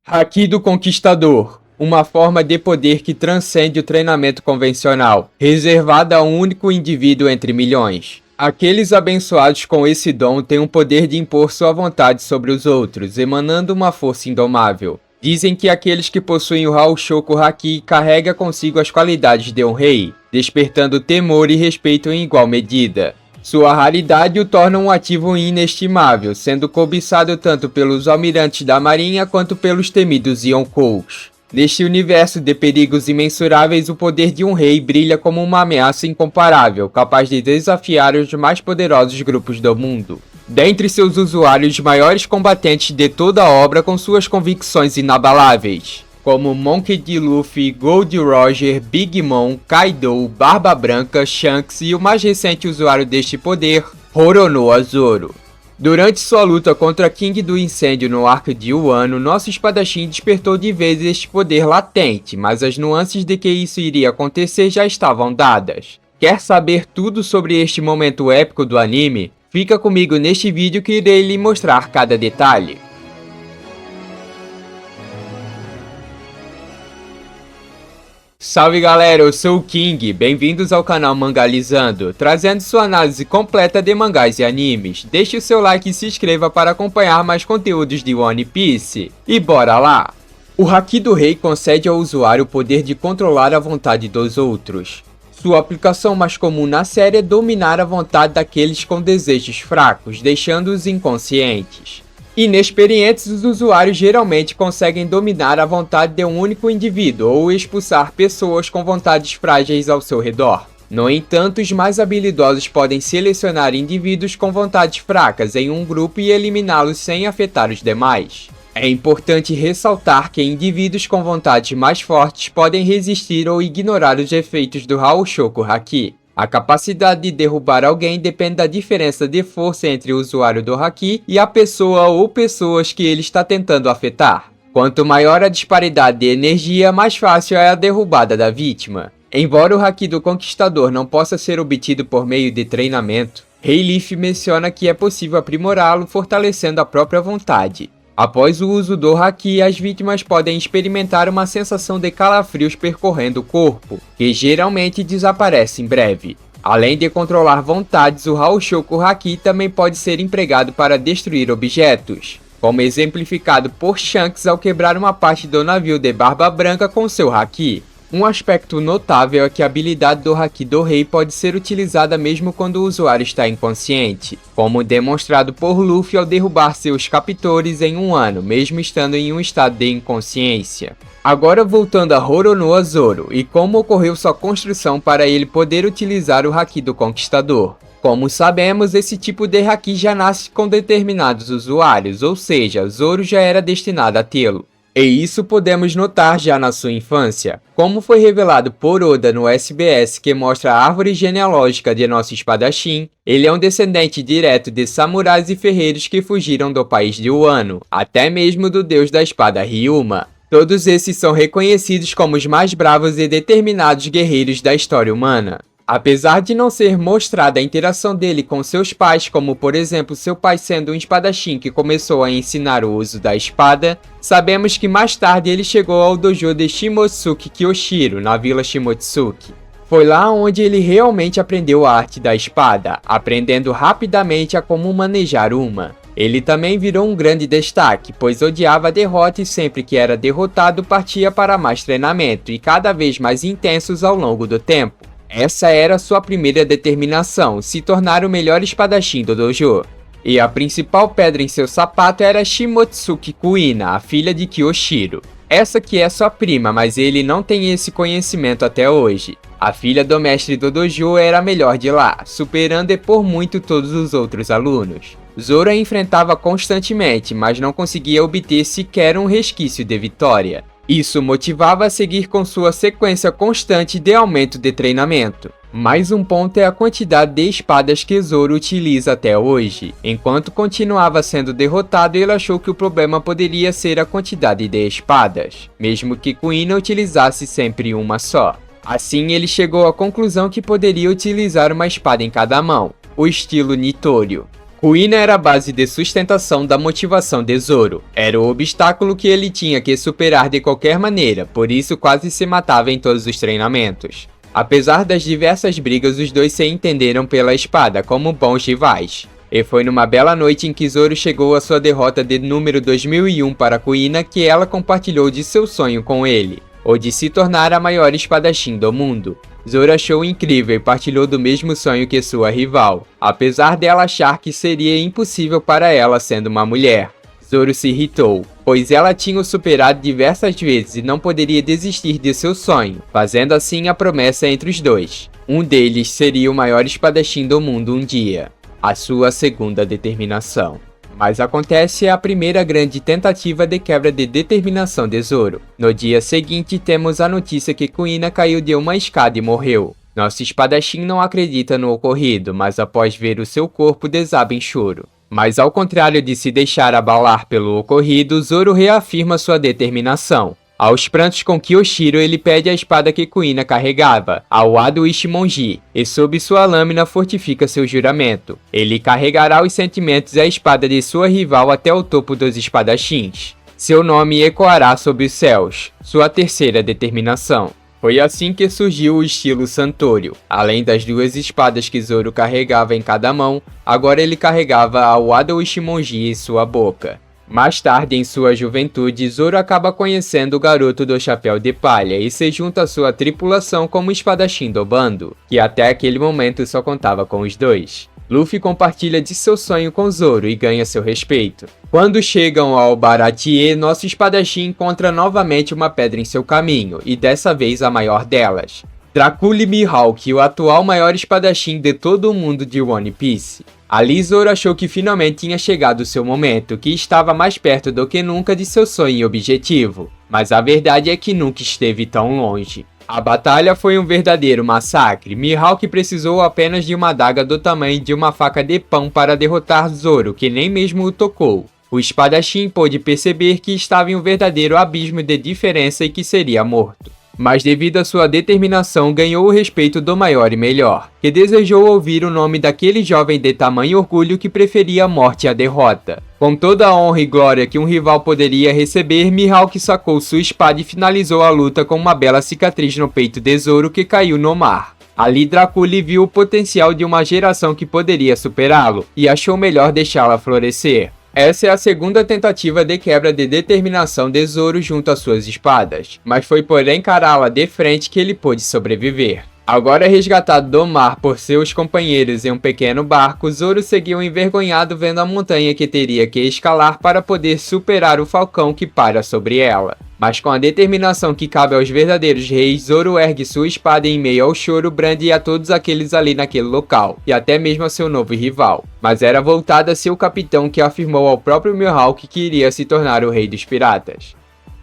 Haki do Conquistador, uma forma de poder que transcende o treinamento convencional, reservada a um único indivíduo entre milhões. Aqueles abençoados com esse dom têm o poder de impor sua vontade sobre os outros, emanando uma força indomável. Dizem que aqueles que possuem o Haoshoku Haki carregam consigo as qualidades de um rei, despertando temor e respeito em igual medida. Sua raridade o torna um ativo inestimável, sendo cobiçado tanto pelos almirantes da marinha quanto pelos temidos Yonkous. Neste universo de perigos imensuráveis, o poder de um rei brilha como uma ameaça incomparável, capaz de desafiar os mais poderosos grupos do mundo. Dentre seus usuários, os maiores combatentes de toda a obra com suas convicções inabaláveis, como Monkey D. Luffy, Gold Roger, Big Mom, Kaido, Barba Branca, Shanks e o mais recente usuário deste poder, Roronoa Zoro. Durante sua luta contra King do Incêndio no arco de Wano, nosso espadachim despertou de vez este poder latente, mas as nuances de que isso iria acontecer já estavam dadas. Quer saber tudo sobre este momento épico do anime? Fica comigo neste vídeo que irei lhe mostrar cada detalhe. Salve galera, eu sou o King, bem-vindos ao canal Mangalizando, trazendo sua análise completa de mangás e animes. Deixe o seu like e se inscreva para acompanhar mais conteúdos de One Piece. E bora lá! O Haki do Rei concede ao usuário o poder de controlar a vontade dos outros. Sua aplicação mais comum na série é dominar a vontade daqueles com desejos fracos, deixando-os inconscientes. Inexperientes, os usuários geralmente conseguem dominar a vontade de um único indivíduo ou expulsar pessoas com vontades frágeis ao seu redor. No entanto, os mais habilidosos podem selecionar indivíduos com vontades fracas em um grupo e eliminá-los sem afetar os demais. É importante ressaltar que indivíduos com vontades mais fortes podem resistir ou ignorar os efeitos do Haoshoku Haki. A capacidade de derrubar alguém depende da diferença de força entre o usuário do Haki e a pessoa ou pessoas que ele está tentando afetar. Quanto maior a disparidade de energia, mais fácil é a derrubada da vítima. Embora o Haki do Conquistador não possa ser obtido por meio de treinamento, Rayleigh menciona que é possível aprimorá-lo fortalecendo a própria vontade. Após o uso do Haki, as vítimas podem experimentar uma sensação de calafrios percorrendo o corpo, que geralmente desaparece em breve. Além de controlar vontades, o Haoshoku Haki também pode ser empregado para destruir objetos, como exemplificado por Shanks ao quebrar uma parte do navio de Barba Branca com seu Haki. Um aspecto notável é que a habilidade do Haki do Rei pode ser utilizada mesmo quando o usuário está inconsciente, como demonstrado por Luffy ao derrubar seus captores em um ano, mesmo estando em um estado de inconsciência. Agora voltando a Roronoa Zoro e como ocorreu sua construção para ele poder utilizar o Haki do Conquistador. Como sabemos, esse tipo de Haki já nasce com determinados usuários, ou seja, Zoro já era destinado a tê-lo. E isso podemos notar já na sua infância, como foi revelado por Oda no SBS que mostra a árvore genealógica de nosso espadachim. Ele é um descendente direto de samurais e ferreiros que fugiram do país de Wano, até mesmo do deus da espada Ryuma. Todos esses são reconhecidos como os mais bravos e determinados guerreiros da história humana. Apesar de não ser mostrada a interação dele com seus pais, como por exemplo seu pai sendo um espadachim que começou a ensinar o uso da espada, sabemos que mais tarde ele chegou ao dojo de Shimotsuki Kyoshiro, na vila Shimotsuki. Foi lá onde ele realmente aprendeu a arte da espada, aprendendo rapidamente a como manejar uma. Ele também virou um grande destaque, pois odiava a derrota e sempre que era derrotado partia para mais treinamento e cada vez mais intensos ao longo do tempo. Essa era sua primeira determinação, se tornar o melhor espadachim do dojo. E a principal pedra em seu sapato era Shimotsuki Kuina, a filha de Kyoshiro. Essa que é sua prima, mas ele não tem esse conhecimento até hoje. A filha do mestre do dojo era a melhor de lá, superando e por muito todos os outros alunos. Zoro a enfrentava constantemente, mas não conseguia obter sequer um resquício de vitória. Isso motivava a seguir com sua sequência constante de aumento de treinamento. Mais um ponto é a quantidade de espadas que Zoro utiliza até hoje. Enquanto continuava sendo derrotado, ele achou que o problema poderia ser a quantidade de espadas, mesmo que Kuina utilizasse sempre uma só. Assim, ele chegou à conclusão que poderia utilizar uma espada em cada mão, o estilo Nitório. Kuina era a base de sustentação da motivação de Zoro. Era o obstáculo que ele tinha que superar de qualquer maneira, por isso quase se matava em todos os treinamentos. Apesar das diversas brigas, os dois se entenderam pela espada como bons rivais. E foi numa bela noite em que Zoro chegou à sua derrota de número 2001 para Kuina que ela compartilhou de seu sonho com ele, ou de se tornar a maior espadachim do mundo. Zoro achou incrível e partilhou do mesmo sonho que sua rival, apesar dela achar que seria impossível para ela sendo uma mulher. Zoro se irritou, pois ela tinha o superado diversas vezes e não poderia desistir de seu sonho, fazendo assim a promessa entre os dois. Um deles seria o maior espadachim do mundo um dia, a sua segunda determinação. Mas acontece a primeira grande tentativa de quebra de determinação de Zoro. No dia seguinte, temos a notícia que Kuina caiu de uma escada e morreu. Nosso espadachim não acredita no ocorrido, mas após ver o seu corpo desaba em choro. Mas ao contrário de se deixar abalar pelo ocorrido, Zoro reafirma sua determinação. Aos prantos com Kyoshiro, ele pede a espada que Kuina carregava, a Wado Ichimonji, e sob sua lâmina fortifica seu juramento. Ele carregará os sentimentos e a espada de sua rival até o topo dos espadachins. Seu nome ecoará sob os céus, sua terceira determinação. Foi assim que surgiu o estilo Santorio. Além das duas espadas que Zoro carregava em cada mão, agora ele carregava a Wado Ichimonji em sua boca. Mais tarde, em sua juventude, Zoro acaba conhecendo o garoto do chapéu de palha e se junta à sua tripulação como espadachim do bando, que até aquele momento só contava com os dois. Luffy compartilha de seu sonho com Zoro e ganha seu respeito. Quando chegam ao Baratie, nosso espadachim encontra novamente uma pedra em seu caminho, e dessa vez a maior delas. Dracula Mihawk, o atual maior espadachim de todo o mundo de One Piece. Ali Zoro achou que finalmente tinha chegado seu momento, que estava mais perto do que nunca de seu sonho e objetivo. Mas a verdade é que nunca esteve tão longe. A batalha foi um verdadeiro massacre. Mihawk precisou apenas de uma adaga do tamanho de uma faca de pão para derrotar Zoro, que nem mesmo o tocou. O espadachim pôde perceber que estava em um verdadeiro abismo de diferença e que seria morto. Mas devido à sua determinação ganhou o respeito do maior e melhor, que desejou ouvir o nome daquele jovem de tamanho orgulho que preferia a morte à derrota. Com toda a honra e glória que um rival poderia receber, Mihawk sacou sua espada e finalizou a luta com uma bela cicatriz no peito de Zoro que caiu no mar. Ali Dracula viu o potencial de uma geração que poderia superá-lo, e achou melhor deixá-la florescer. Essa é a segunda tentativa de quebra de determinação de Zoro junto às suas espadas, mas foi por encará-la de frente que ele pôde sobreviver. Agora resgatado do mar por seus companheiros em um pequeno barco, Zoro seguiu envergonhado vendo a montanha que teria que escalar para poder superar o falcão que paira sobre ela. Mas com a determinação que cabe aos verdadeiros reis, Zoro ergue sua espada em meio ao choro, brande a todos aqueles ali naquele local, e até mesmo a seu novo rival. Mas era voltada a seu capitão que afirmou ao próprio Mihawk que iria se tornar o rei dos piratas.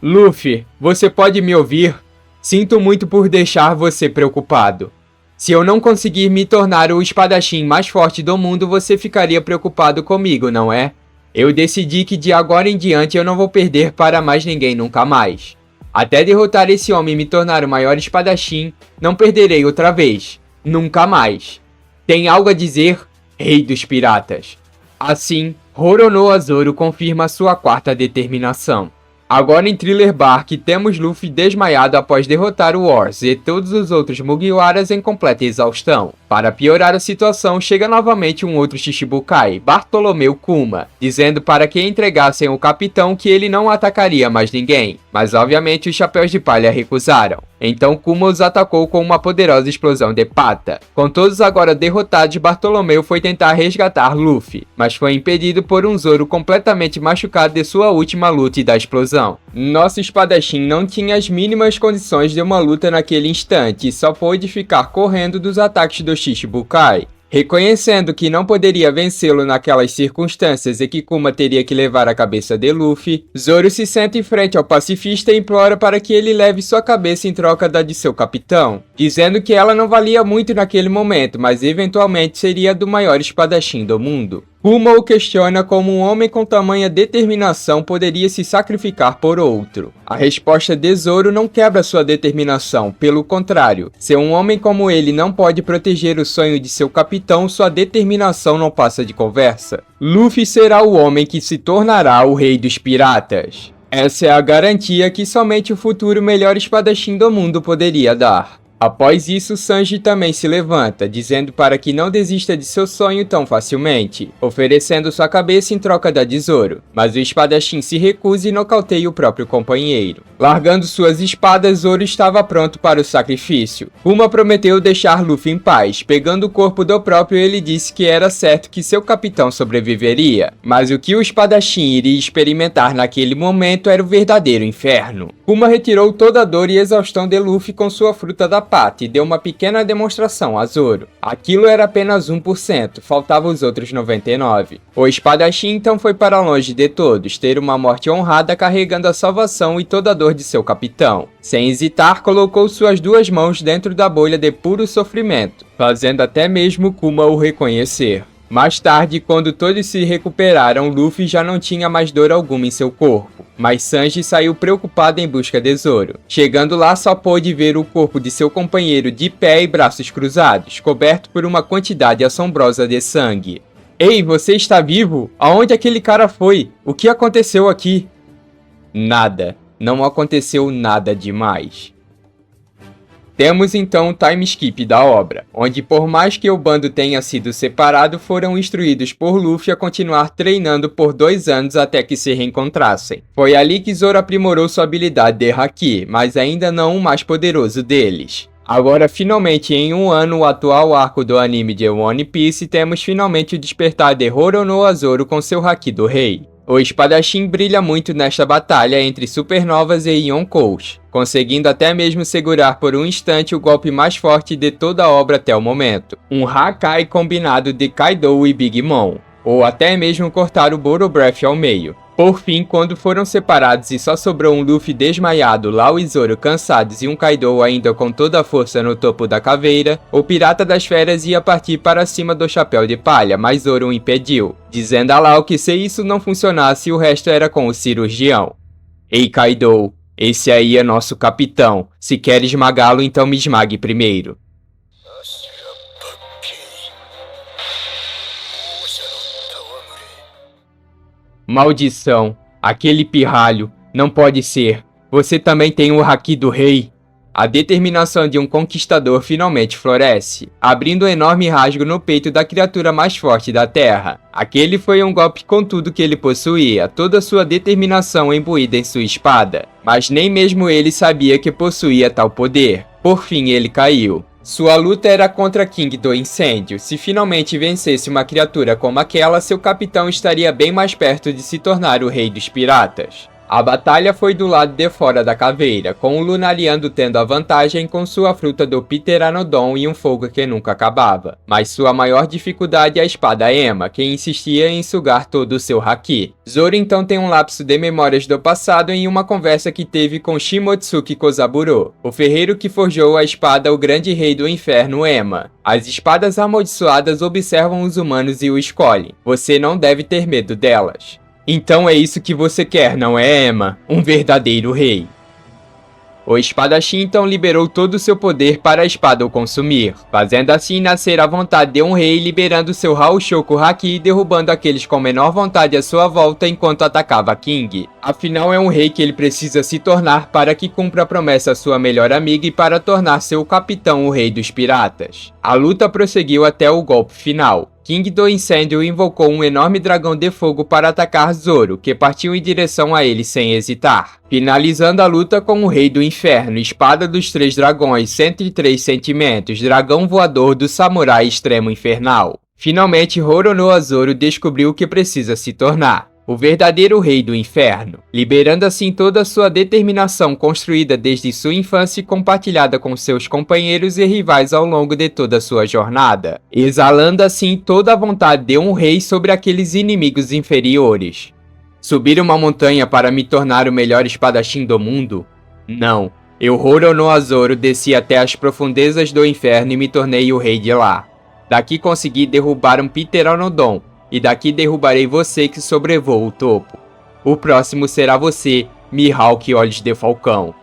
Luffy, você pode me ouvir? Sinto muito por deixar você preocupado. Se eu não conseguir me tornar o espadachim mais forte do mundo, você ficaria preocupado comigo, não é? Eu decidi que de agora em diante eu não vou perder para mais ninguém nunca mais. Até derrotar esse homem e me tornar o maior espadachim, não perderei outra vez. Nunca mais. Tem algo a dizer, rei dos piratas? Assim, Roronoa Zoro confirma sua quarta determinação. Agora em Thriller Bark temos Luffy desmaiado após derrotar o Wars e todos os outros Mugiwaras em completa exaustão. Para piorar a situação, chega novamente um outro Shichibukai, Bartolomeu Kuma, dizendo para que entregassem o capitão que ele não atacaria mais ninguém, mas obviamente os Chapéus de Palha recusaram. Então Kuma os atacou com uma poderosa explosão de pata. Com todos agora derrotados, Bartolomeu foi tentar resgatar Luffy, mas foi impedido por um Zoro completamente machucado de sua última luta e da explosão. Nosso espadachim não tinha as mínimas condições de uma luta naquele instante e só pôde ficar correndo dos ataques do Shichibukai. Reconhecendo que não poderia vencê-lo naquelas circunstâncias e que Kuma teria que levar a cabeça de Luffy, Zoro se senta em frente ao pacifista e implora para que ele leve sua cabeça em troca da de seu capitão, dizendo que ela não valia muito naquele momento, mas eventualmente seria do maior espadachim do mundo. Kuma o questiona como um homem com tamanha determinação poderia se sacrificar por outro. A resposta de Zoro não quebra sua determinação, pelo contrário. Se um homem como ele não pode proteger o sonho de seu capitão, sua determinação não passa de conversa. Luffy será o homem que se tornará o rei dos piratas. Essa é a garantia que somente o futuro melhor espadachim do mundo poderia dar. Após isso, Sanji também se levanta, dizendo para que não desista de seu sonho tão facilmente, oferecendo sua cabeça em troca da de Zoro, mas o espadachim se recusa e nocauteia o próprio companheiro. Largando suas espadas, Zoro estava pronto para o sacrifício. Kuma prometeu deixar Luffy em paz. Pegando o corpo do próprio, ele disse que era certo que seu capitão sobreviveria, mas o que o espadachim iria experimentar naquele momento era o verdadeiro inferno. Kuma retirou toda a dor e exaustão de Luffy com sua fruta da pata e deu uma pequena demonstração a Zoro. Aquilo era apenas 1%, faltavam os outros 99%. O espadachim então foi para longe de todos, ter uma morte honrada carregando a salvação e toda a dor de seu capitão. Sem hesitar, colocou suas duas mãos dentro da bolha de puro sofrimento, fazendo até mesmo Kuma o reconhecer. Mais tarde, quando todos se recuperaram, Luffy já não tinha mais dor alguma em seu corpo, mas Sanji saiu preocupado em busca de Zoro. Chegando lá, só pôde ver o corpo de seu companheiro de pé e braços cruzados, coberto por uma quantidade assombrosa de sangue. Ei, você está vivo? Aonde aquele cara foi? O que aconteceu aqui? Nada. Não aconteceu nada demais. Temos então o time skip da obra, onde por mais que o bando tenha sido separado, foram instruídos por Luffy a continuar treinando por 2 anos até que se reencontrassem. Foi ali que Zoro aprimorou sua habilidade de Haki, mas ainda não o mais poderoso deles. Agora, finalmente, em um ano, o atual arco do anime de One Piece, temos finalmente o despertar de Roronoa Zoro com seu Haki do Rei. O espadachim brilha muito nesta batalha entre supernovas e Yonkous, conseguindo até mesmo segurar por um instante o golpe mais forte de toda a obra até o momento, um Hakai combinado de Kaido e Big Mom, ou até mesmo cortar o Boro Breath ao meio. Por fim, quando foram separados e só sobrou um Luffy desmaiado, Lau e Zoro cansados e um Kaido ainda com toda a força no topo da caveira, o Pirata das Feras ia partir para cima do Chapéu de Palha, mas Zoro o impediu, dizendo a Lau que se isso não funcionasse, o resto era com o cirurgião. Ei Kaido, esse aí é nosso capitão, se quer esmagá-lo então me esmague primeiro. Maldição, aquele pirralho, não pode ser, você também tem o Haki do Rei. A determinação de um conquistador finalmente floresce, abrindo um enorme rasgo no peito da criatura mais forte da Terra. Aquele foi um golpe com tudo que ele possuía, toda sua determinação imbuída em sua espada, mas nem mesmo ele sabia que possuía tal poder. Por fim ele caiu. Sua luta era contra King do Incêndio. Se finalmente vencesse uma criatura como aquela, seu capitão estaria bem mais perto de se tornar o rei dos piratas. A batalha foi do lado de fora da caveira, com o Lunariando tendo a vantagem com sua fruta do Pteranodon e um fogo que nunca acabava. Mas sua maior dificuldade é a espada Ema, que insistia em sugar todo o seu Haki. Zoro então tem um lapso de memórias do passado em uma conversa que teve com Shimotsuki Kozaburo, o ferreiro que forjou a espada o grande rei do inferno Ema. As espadas amaldiçoadas observam os humanos e o escolhem. Você não deve ter medo delas. Então é isso que você quer, não é, Ema? Um verdadeiro rei. O espadachim então liberou todo o seu poder para a espada o consumir, fazendo assim nascer a vontade de um rei, liberando seu Haoshoku Haki e derrubando aqueles com menor vontade à sua volta enquanto atacava King. Afinal é um rei que ele precisa se tornar para que cumpra a promessa à sua melhor amiga e para tornar seu capitão o rei dos piratas. A luta prosseguiu até o golpe final. King do Incêndio invocou um enorme dragão de fogo para atacar Zoro, que partiu em direção a ele sem hesitar, finalizando a luta com o Rei do Inferno, Espada dos Três Dragões, 103 sentimentos, dragão voador do samurai extremo infernal. Finalmente, Roronoa Zoro descobriu o que precisa se tornar. O verdadeiro rei do inferno, liberando assim toda a sua determinação construída desde sua infância e compartilhada com seus companheiros e rivais ao longo de toda a sua jornada, exalando assim toda a vontade de um rei sobre aqueles inimigos inferiores. Subir uma montanha para me tornar o melhor espadachim do mundo? Não, eu Roronoa Zoro desci até as profundezas do inferno e me tornei o rei de lá. Daqui consegui derrubar um Pteranodon, e daqui derrubarei você que sobrevoa o topo. O próximo será você, Mihawk Olhos de Falcão.